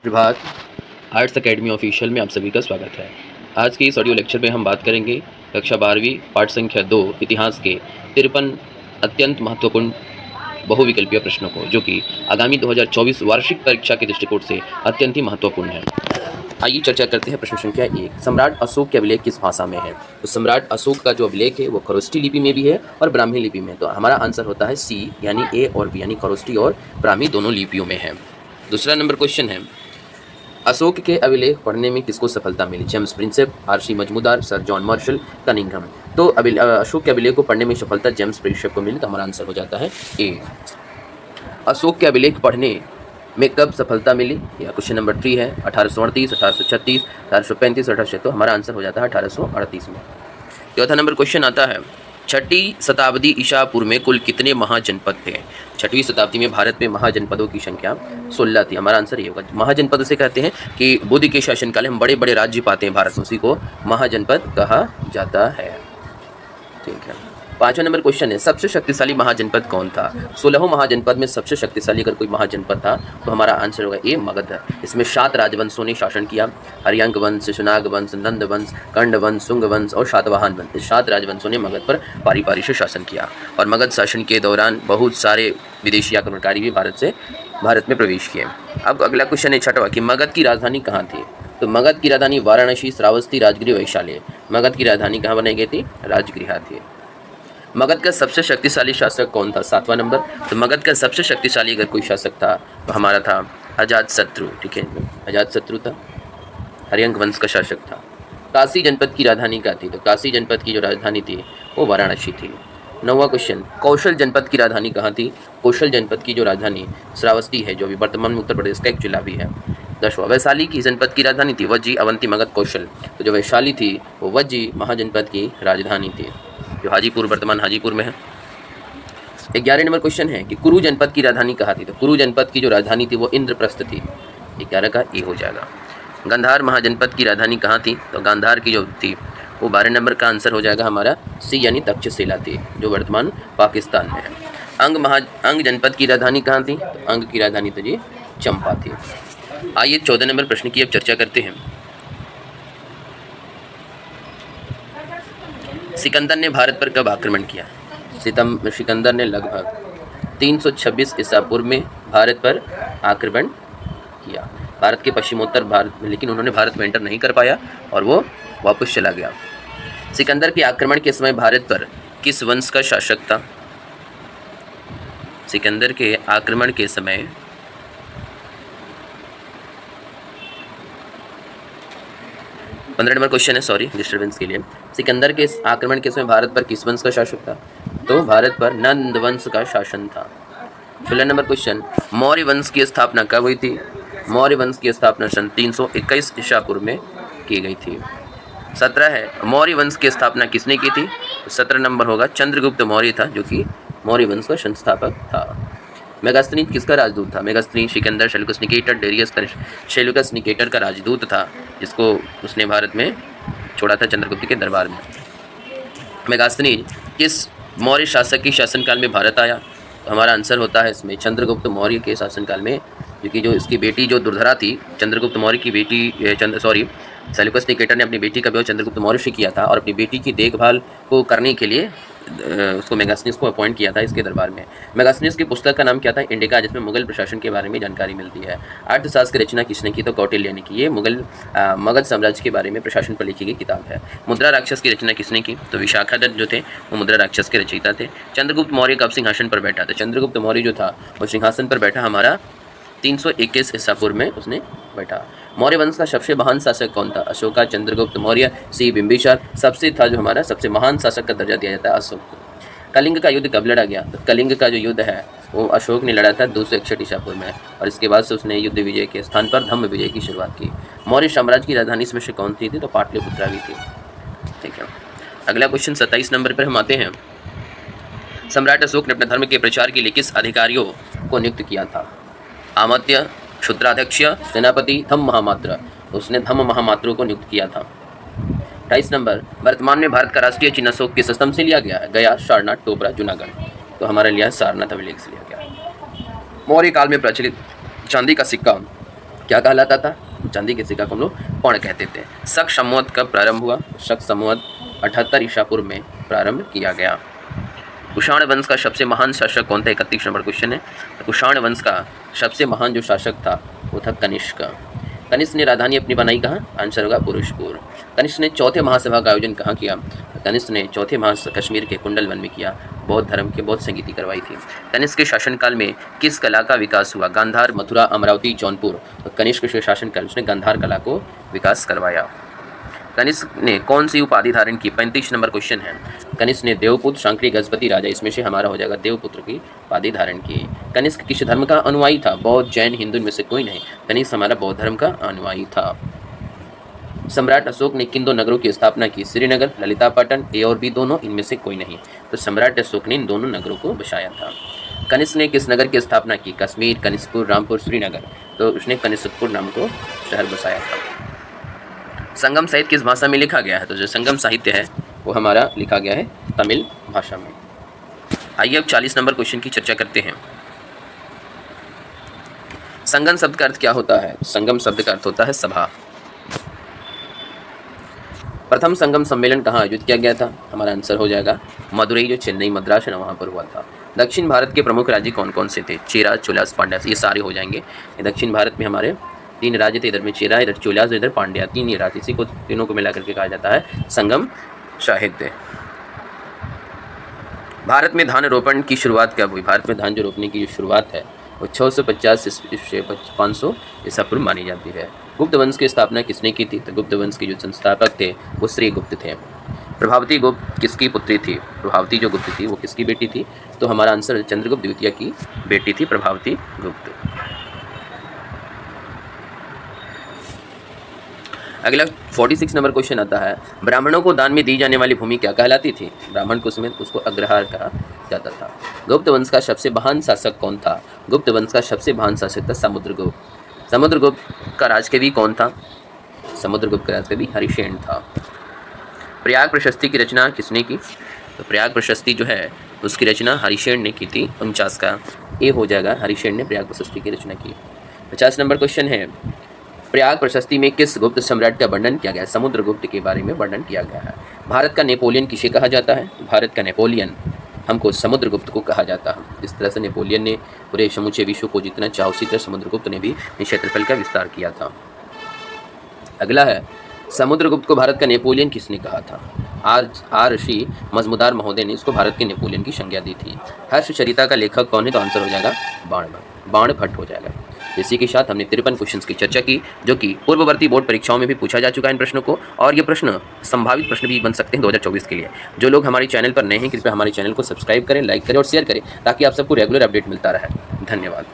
प्रभात arts academy official में आप सभी का स्वागत है। आज के इस ऑडियो लेक्चर में हम बात करेंगे कक्षा 12वीं पाठ संख्या 2 इतिहास के 53 अत्यंत महत्वपूर्ण बहुविकल्पीय प्रश्नों को, जो कि आगामी 2024 वार्षिक परीक्षा के दृष्टिकोण से अत्यंत ही महत्वपूर्ण है। आइए चर्चा करते हैं प्रश्न संख्या 1। सम्राट अशोक के अभिलेख किस भाषा में है? तो सम्राट अशोक का जो अभिलेख है वो खरोष्ठी लिपि में भी है और ब्राह्मी लिपि में। तो हमारा आंसर होता है सी, यानी ए और बी, यानी खरोष्ठी और ब्राह्मी दोनों लिपियों में है। दूसरा नंबर क्वेश्चन है, अशोक के अभिलेख पढ़ने में किसको सफलता मिली? James Prinsep, R C Majumdar, sir John Marshall, Cunningham. तो अशोक के अभिलेख को पढ़ने में सफलता जेम्स प्रिंसेप को मिली। तो हमारा आंसर हो जाता है ए। अशोक के अभिलेख पढ़ने में कब सफलता मिली? या क्वेश्चन नंबर 3 है 1838, 1836, 1835, 1800। तो हमारा आंसर हो जाता है 1838 में। चौथा नंबर क्वेश्चन आता है, 6वीं शताब्दी ईसा पूर्व में कुल कितने महाजनपद थे? 6वीं शताब्दी में भारत में महाजनपदों की संख्या 16 थी। हमारा आंसर ये होगा। महाजनपद उसे कहते हैं कि बुद्ध के शासनकाल में हम बड़े बड़े राज्य पाते हैं भारत में, उसी को महाजनपद कहा जाता है। ठीक है। पांचवा नंबर क्वेश्चन है, सबसे शक्तिशाली महाजनपद कौन था? 16 महाजनपद में सबसे शक्तिशाली अगर कोई महाजनपद था तो हमारा आंसर होगा ए, मगध। इसमें 7 राजवंशों ने शासन किया। हरियांक वंश, शिशुनाग वंश, नंद वंश, कर्ण वंश, शुंग वंश और सातवाहन वंश। 7 राजवंशों ने मगध पर पारी पारी से शासन किया और मगध शासन के दौरान बहुत सारे विदेशी आक्रमणकारी भी भारत में प्रवेश किए। अब अगला क्वेश्चन है 6वां कि मगध की राजधानी कहाँ थी? तो मगध की राजधानी वाराणसी, श्रावस्ती, राजगृह, वैशाली। मगध की राजधानी कहाँ बनाई गई थी? राजगृह थी। मगध का सबसे शक्तिशाली शासक कौन था? 7वां नंबर। तो मगध का सबसे शक्तिशाली अगर कोई शासक था तो हमारा था अजातशत्रु। ठीक है, अजातशत्रु था, हरियांक वंश का शासक था। काशी जनपद की राजधानी क्या थी? तो काशी जनपद की जो राजधानी थी वो वाराणसी थी। 9वां क्वेश्चन, कौशल जनपद की राजधानी कहाँ थी? कौशल जनपद की जो राजधानी श्रावस्ती है, जो अभी वर्तमान में उत्तर प्रदेश का एक जिला भी है। 10वां, वैशाली की जनपद की राजधानी थी वज्जी, अवंती, मगध, कौशल। तो जो वैशाली थी वो वज्जी महाजनपद की राजधानी थी, जो हाजीपुर, वर्तमान हाजीपुर में है। 11 नंबर क्वेश्चन है कि कुरु जनपद की राजधानी कहाँ थी? तो कुरु जनपद की जो राजधानी थी वो इंद्रप्रस्थ थी। 11 का ए हो जाएगा। गांधार महाजनपद की राजधानी कहाँ थी? तो गांधार की जो थी वो 12 नंबर का आंसर हो जाएगा हमारा सी, यानी तक्षशिला थी, जो वर्तमान पाकिस्तान में है। अंग जनपद की राजधानी कहाँ थी? तो अंग की राजधानी तो जी चंपा थी। आइए 14 नंबर प्रश्न की अब चर्चा करते हैं। सिकंदर ने भारत पर कब आक्रमण किया? सिकंदर ने लगभग 326 ईसा पूर्व में भारत पर आक्रमण किया, भारत के पश्चिमोत्तर भारत में, लेकिन उन्होंने भारत में एंटर नहीं कर पाया और वो वापस चला गया। सिकंदर के आक्रमण के समय भारत पर किस वंश का शासक था? सिकंदर के आक्रमण के समय पंद्रह नंबर क्वेश्चन है, सॉरी डिस्टर्बेंस के लिए। सिकंदर के आक्रमण के समय भारत पर किस वंश का शासक था? तो भारत पर नंद वंश का शासन था। 16 नंबर क्वेश्चन, मौर्य वंश की स्थापना कब हुई थी? मौर्य वंश की स्थापना सन 321 ईसा पूर्व में की गई थी। 17 है, मौर्य वंश की स्थापना किसने की थी? तो 17 नंबर होगा चंद्रगुप्त मौर्य था, जो कि मौर्य वंश का संस्थापक था। मेगास्थनीज किसका राजदूत था? Megasthenes Sikandar Seleucus Nicator Darius Seleucus Nicator का राजदूत था, जिसको उसने भारत में छोड़ा था चंद्रगुप्त के दरबार में। मेगास्थनीज किस मौर्य शासक की शासनकाल में भारत आया? तो हमारा आंसर होता है इसमें चंद्रगुप्त मौर्य के शासनकाल में, क्योंकि जो इसकी बेटी जो दुर्धरा थी, चंद्रगुप्त मौर्य की बेटी सेल्यूकस निकेटर ने अपनी बेटी का विवाह चंद्रगुप्त मौर्य से किया था और अपनी बेटी की देखभाल को करने के लिए उसको मेगास्थनीज को अपॉइंट किया था इसके दरबार में। मेगास्थनीज की पुस्तक का नाम क्या था? इंडिका, जिसमें मुगल प्रशासन के बारे में जानकारी मिलती है। अर्थशास्त्र की रचना किसने की? तो कौटिल्य ने की। ये मगध साम्राज्य के बारे में प्रशासन पर लिखी गई किताब है। मुद्रा राक्षस की रचना किसने की? तो विशाखादत्त जो थे वो मुद्रा राक्षस के रचयिता थे। चंद्रगुप्त मौर्य कब सिंहासन पर बैठा था? चंद्रगुप्त मौर्य जो था वो सिंहासन पर बैठा हमारा 321 ईसा पूर्व में उसने बैठा। मौर्य वंश का सबसे महान शासक कौन था? अशोका, चंद्रगुप्त मौर्य, सी बिंबिसार। सबसे था जो हमारा सबसे महान शासक का दर्जा दिया जाता है अशोक को। कलिंग का युद्ध कब लड़ा गया? तो कलिंग का जो युद्ध है वो अशोक ने लड़ा था 261 ईसा पूर्व में, और इसके बाद से उसने युद्ध विजय के स्थान पर धम्म विजय की शुरुआत की। मौर्य साम्राज्य की राजधानी इसमें से कौन सी थी? तो पाटलिपुत्रा भी थी। ठीक है। अगला क्वेश्चन 27 नंबर पर हम आते हैं। सम्राट अशोक ने अपने धर्म के प्रचार के लिए किस अधिकारियों को नियुक्त किया था? आमत्य, क्षुद्राध्यक्ष, सेनापति, धम्म महामात्र। उसने धम्म महामात्रों को नियुक्त किया था। 28 नंबर, वर्तमान में भारत का राष्ट्रीय चिन्ह अशोक के स्तंभ से लिया गया है? गया, सारनाथ, टोपरा, जूनागढ़। तो हमारा लिया सारनाथ अभिलेख से लिया गया। मौर्य काल में प्रचलित चांदी का सिक्का क्या कहलाता था? चांदी के सिक्का को हम लोग पर्ण कहते थे। शक संवत कब प्रारंभ हुआ? शक संवत 78 ईसा पूर्व में प्रारंभ किया गया। कुषाण वंश का सबसे महान शासक कौन था? 31 नंबर क्वेश्चन है। तो कुषाण वंश का सबसे महान जो शासक था वो था कनिष्क। कनिष्क ने राजधानी अपनी बनाई कहाँ? आंसर होगा पुरुषपुर। कनिष्क ने चौथे महासभा का आयोजन कहाँ किया? कनिष्क ने चौथे कश्मीर के कुंडल वन में किया। बौद्ध धर्म की बौद्ध संगीति करवाई थी। कनिष्क के शासनकाल में किस कला का विकास हुआ? गांधार, मथुरा, अमरावती, जौनपुर। तो कनिष्क के शासनकाल में उसने गांधार कला को विकास करवाया। कनिष्क ने कौन सी उपाधि धारण की? 35 नंबर क्वेश्चन है। कनिष्क ने देवपुत्र, शांकरी, गजपति राजा, इसमें से हमारा हो जाएगा देवपुत्र की उपाधि धारण की। कनिष्क किस धर्म का अनुयायी था? बौद्ध, जैन, हिंदू में से कोई नहीं। कनिष्क हमारा बौद्ध धर्म का अनुयायी था। सम्राट अशोक ने किन दो नगरों की स्थापना की? श्रीनगर, ललितापाटन, ए और बी दोनों, इनमें से कोई नहीं। तो सम्राट अशोक ने इन दोनों नगरों को बसाया था। कनिष्क ने किस नगर की स्थापना की? कश्मीर, कनिष्कपुर, रामपुर, श्रीनगर। तो उसने कनिष्कपुर नाम को शहर बसाया था। संगम साहित्य किस भाषा में लिखा गया है? तो जो संगम साहित्य है वो हमारा लिखा गया है तमिल भाषा में। आइए अब 40 नंबर क्वेश्चन की चर्चा करते हैं। संगम शब्द का अर्थ क्या होता है? संगम शब्द का अर्थ होता है सभा। प्रथम संगम सम्मेलन कहाँ आयोजित किया गया था? हमारा आंसर हो जाएगा मदुरई, जो चेन्नई मद्रास है ना वहाँ पर हुआ था। दक्षिण भारत के प्रमुख राज्य कौन कौन से थे? चेरा, चोलास, पांड्या। ये सारे हो जाएंगे। दक्षिण भारत में हमारे 3 राज्य थे, इधर में चेरा, इधर चोलास, इधर पांड्या। 3 ये राज्य, इसी को तीनों को मिलाकर के कहा जाता है संगम साहित्य। भारत में धान रोपण की शुरुआत कब हुई? भारत में धान जो रोपने की जो शुरुआत है वो 650 से 500 ईसा पूर्व मानी जाती है। गुप्त वंश की स्थापना किसने की थी? तो गुप्त वंश के जो संस्थापक थे वो श्री गुप्त थे। प्रभावती गुप्त किसकी पुत्री थी? प्रभावती जो गुप्त थी वो किसकी बेटी थी? तो हमारा आंसर चंद्रगुप्त द्वितीय की बेटी थी प्रभावती गुप्त। अगला 46 नंबर क्वेश्चन आता है, ब्राह्मणों को दान में दी जाने वाली भूमि क्या कहलाती थी? ब्राह्मण को समेत उसको अग्रहार कहा जाता था। गुप्त वंश का सबसे महान शासक कौन था? गुप्त वंश का सबसे महान शासक था समुद्रगुप्त। समुद्रगुप्त का राजकवि कौन था? समुद्रगुप्त का राजकवि हरिसेन था। प्रयाग प्रशस्ति की रचना किसने की? तो प्रयाग प्रशस्ति जो है उसकी रचना हरिसेन ने की थी। 49 का ए हो जाएगा, हरिसेन ने प्रयाग प्रशस्ति की रचना की। 50 नंबर क्वेश्चन है, प्रयाग प्रशस्ति में किस गुप्त सम्राट का वर्णन किया गया है? समुद्रगुप्त के बारे में वर्णन किया गया है। भारत का नेपोलियन किसे कहा जाता है? भारत का नेपोलियन हमको समुद्रगुप्त को कहा जाता है। इस तरह से नेपोलियन ने पूरे समूचे विश्व को जितना चाहा उसी तरह समुद्रगुप्त ने भी क्षेत्रफल का विस्तार किया था। अगला है, समुद्रगुप्त को भारत का नेपोलियन किसने कहा था? आर ऋषि मजमुदार महोदय ने इसको भारत के नेपोलियन की संज्ञा दी थी। हर्षचरिता का लेखक कौन है? तो आंसर हो जाएगा बाणभट्ट हो जाएगा। इसी के साथ हमने 53 क्वेश्चंस की चर्चा की, जो कि पूर्ववर्ती बोर्ड परीक्षाओं में भी पूछा जा चुका है इन प्रश्नों को, और ये प्रश्न संभावित प्रश्न भी बन सकते हैं 2024 के लिए। जो लोग हमारे चैनल पर नए हैं कृपया हमारे चैनल को सब्सक्राइब करें, लाइक करें और शेयर करें, ताकि आप सबको रेगुलर अपडेट मिलता रहे। धन्यवाद।